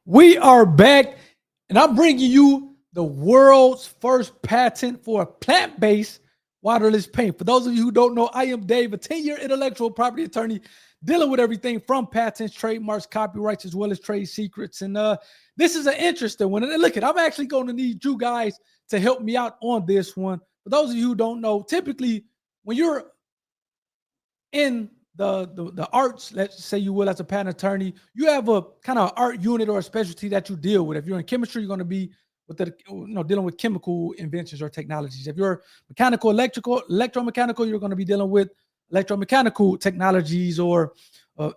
We are back, and I'm bringing you the world's first patent for a plant-based waterless paint. For those of you who don't know, I am Dave, a 10-year intellectual property attorney dealing with everything from patents, trademarks, copyrights, as well as trade secrets. And this is an interesting one. And look, I'm actually going to need you guys to help me out on this one. For those of you who don't know, typically when you're in the arts, let's say you will, as a patent attorney, you have a kind of art unit or a specialty that you deal with. If you're in chemistry, you're going to be with dealing with chemical inventions or technologies. If you're mechanical, electromechanical, you're going to be dealing with electromechanical technologies or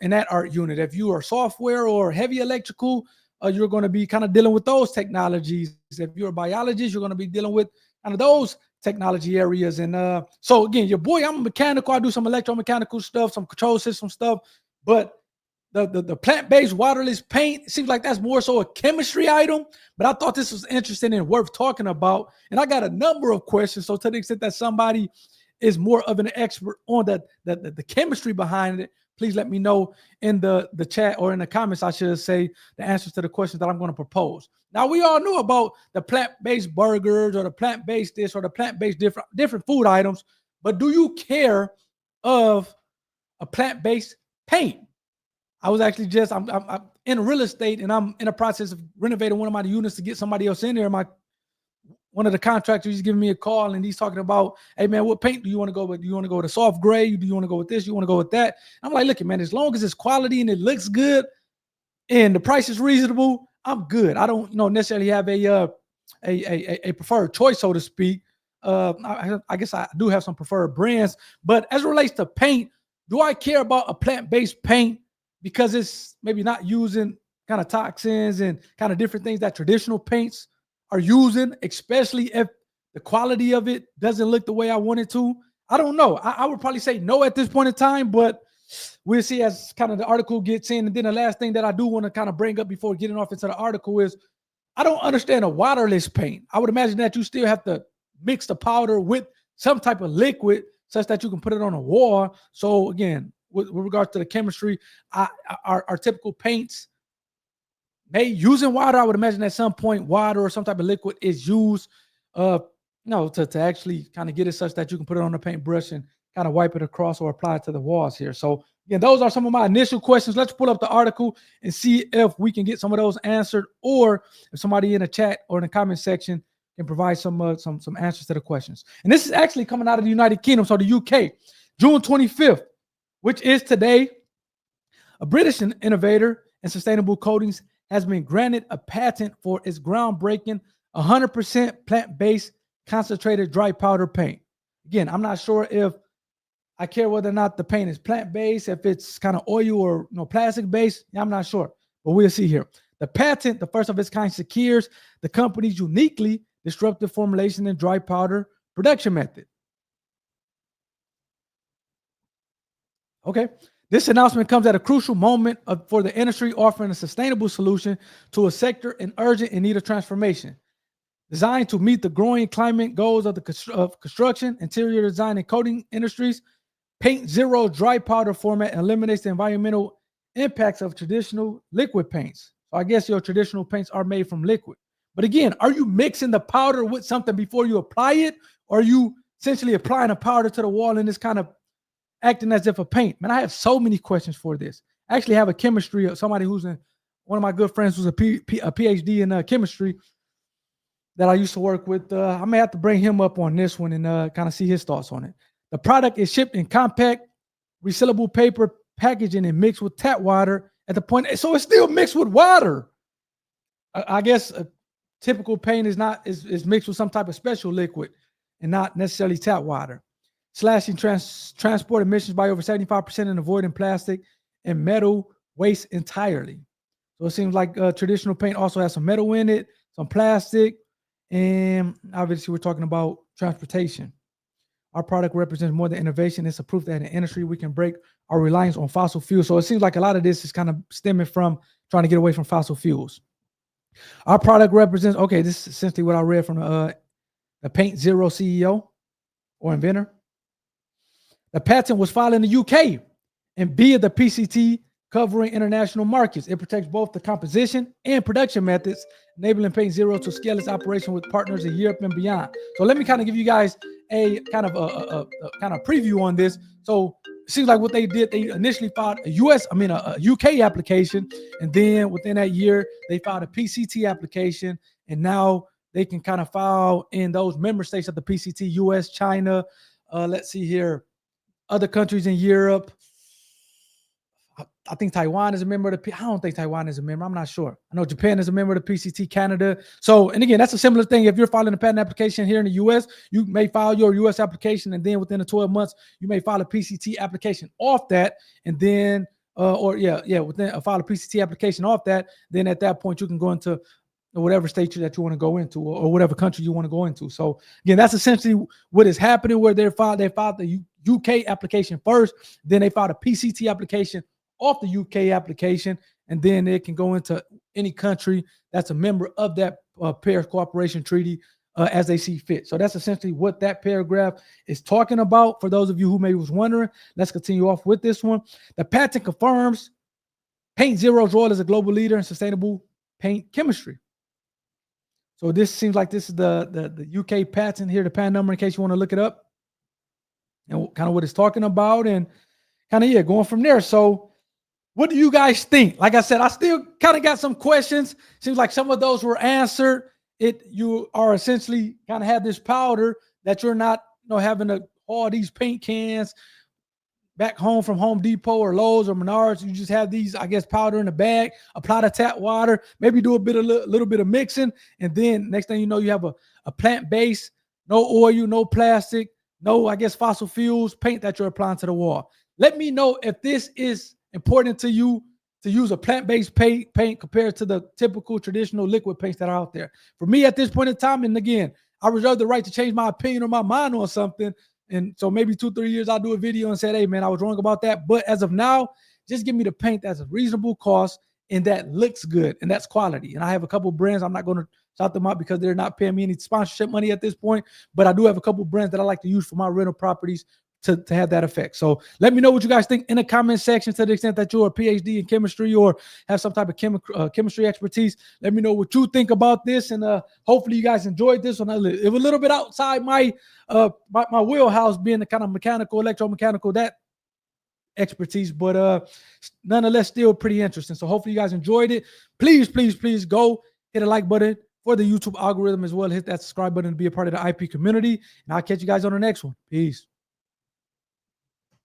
in that art unit. If you are software or heavy electrical, you're going to be kind of dealing with those technologies. If you're a biologist, you're going to be dealing with kind of those technology areas. And so again, your boy, I'm a mechanical. I do some electromechanical stuff, some control system stuff, but the plant-based waterless paint seems like that's more so a chemistry item. But I thought this was interesting and worth talking about. And I got a number of questions. So to the extent that somebody is more of an expert on the chemistry behind it, please let me know in the chat or in the comments, I should say, the answers to the questions that I'm going to propose. Now, we all know about the plant-based burgers or the plant-based this or the plant-based different food items, but do you care of a plant-based paint? I was actually I'm in real estate, and I'm in the process of renovating one of my units to get somebody else in there. One of the contractors is giving me a call, and he's talking about, hey man, what paint do you want to go with? Do you want to go with a soft gray? Do you want to go with this? You want to go with that? I'm like, look, man, as long as it's quality and it looks good and the price is reasonable, I'm good. I don't, necessarily have a preferred choice, so to speak. I guess I do have some preferred brands, but as it relates to paint, do I care about a plant-based paint because it's maybe not using kind of toxins and kind of different things that traditional paints are using, especially if the quality of it doesn't look the way I want it to? I don't know. I would probably say no at this point in time, but we'll see as kind of the article gets in. And then the last thing that I do want to kind of bring up before getting off into the article is I don't understand a waterless paint. I would imagine that you still have to mix the powder with some type of liquid such that you can put it on a wall. So again, with regard to the chemistry, our typical paints, using water, I would imagine at some point water or some type of liquid is used to actually kind of get it such that you can put it on a paintbrush and kind of wipe it across or apply it to the walls here. So again, those are some of my initial questions. Let's pull up the article and see if we can get some of those answered, or if somebody in the chat or in the comment section can provide some answers to the questions. And this is actually coming out of the United Kingdom, so the UK, June 25th, which is today. A British innovator in sustainable coatings has been granted a patent for its groundbreaking 100% plant-based concentrated dry powder paint. Again, I'm not sure if I care whether or not the paint is plant-based, if it's kind of oil or plastic-based. I'm not sure, but we'll see here. The patent, the first of its kind, secures the company's uniquely disruptive formulation and dry powder production method. Okay. This announcement comes at a crucial moment for the industry, offering a sustainable solution to a sector in urgent and need of transformation. Designed to meet the growing climate goals of the construction, interior design, and coating industries, Paint Zero dry powder format eliminates the environmental impacts of traditional liquid paints. So I guess your traditional paints are made from liquid. But again, are you mixing the powder with something before you apply it? Or are you essentially applying a powder to the wall and it's kind of acting as if a paint? Man, I have so many questions for this. I actually have a chemistry, somebody who's one of my good friends who's a PhD in chemistry that I used to work with. I may have to bring him up on this one and kind of see his thoughts on it. The product is shipped in compact, resealable paper packaging and mixed with tap water at the point. So it's still mixed with water. I guess a typical paint is mixed with some type of special liquid and not necessarily tap water. Slashing transport emissions by over 75% and avoiding plastic and metal waste entirely. So it seems like traditional paint also has some metal in it, some plastic, and obviously we're talking about transportation. Our product represents more than innovation. It's a proof that in the industry we can break our reliance on fossil fuels. So it seems like a lot of this is kind of stemming from trying to get away from fossil fuels. Our product represents, okay, this is essentially what I read from the Paint Zero CEO or inventor. The patent was filed in the UK and via the PCT covering international markets. It protects both the composition and production methods, enabling Paint Zero to scale its operation with partners in Europe and beyond. So let me kind of give you guys a kind of a kind of preview on this. So it seems like what they did, they initially filed a UK application, and then within that year, they filed a PCT application, and now they can kind of file in those member states of the PCT, US, China, let's see here, other countries in Europe. I think Taiwan is a member of the I don't think Taiwan is a member. I'm not sure. I know Japan is a member of the PCT, Canada. So, and again, that's a similar thing. If you're filing a patent application here in the US, you may file your US application, and then within the 12 months, you may file a PCT application off that. And then, file a PCT application off that. Then at that point, you can go into whatever state that you want to go into, or whatever country you want to go into. So again, that's essentially what is happening, where they filed the UK application first, then they filed a PCT application off the UK application, and then it can go into any country that's a member of that Paris Cooperation Treaty as they see fit. So that's essentially what that paragraph is talking about. For those of you who maybe was wondering, let's continue off with this one. The patent confirms Paint Zero's role as a global leader in sustainable paint chemistry. So this seems like this is the UK patent here, the patent number, in case you want to look it up, and kind of what it's talking about, and kind of, going from there. So what do you guys think? Like I said, I still kind of got some questions. Seems like some of those were answered. You are essentially kind of have this powder that you're not, having to haul these paint cans back home from Home Depot or Lowe's or Menards. You just have these, I guess, powder in a bag, apply the tap water, maybe do a little bit of mixing, and then next thing you know, you have a plant base, no oil, no plastic, no, I guess, fossil fuels paint that you're applying to the wall. Let me know if this is important to you to use a plant-based paint compared to the typical traditional liquid paints that are out there. For me at this point in time, and again, I reserve the right to change my opinion or my mind on something. And so maybe 2-3 years, I'll do a video and say, hey, man, I was wrong about that. But as of now, just give me the paint that's a reasonable cost and that looks good and that's quality. And I have a couple brands. I'm not going to shout them out because they're not paying me any sponsorship money at this point. But I do have a couple brands that I like to use for my rental properties to have that effect. So let me know what you guys think in the comment section, to the extent that you're a PhD in chemistry or have some type of chemistry expertise. Let me know what you think about this, and hopefully you guys enjoyed this one. It was a little bit outside my wheelhouse, being the kind of mechanical, electromechanical, that expertise, but nonetheless still pretty interesting. So hopefully you guys enjoyed it. Please go hit a like button for the YouTube algorithm as well. Hit that subscribe button to be a part of the IP community, and I'll catch you guys on the next one. Peace.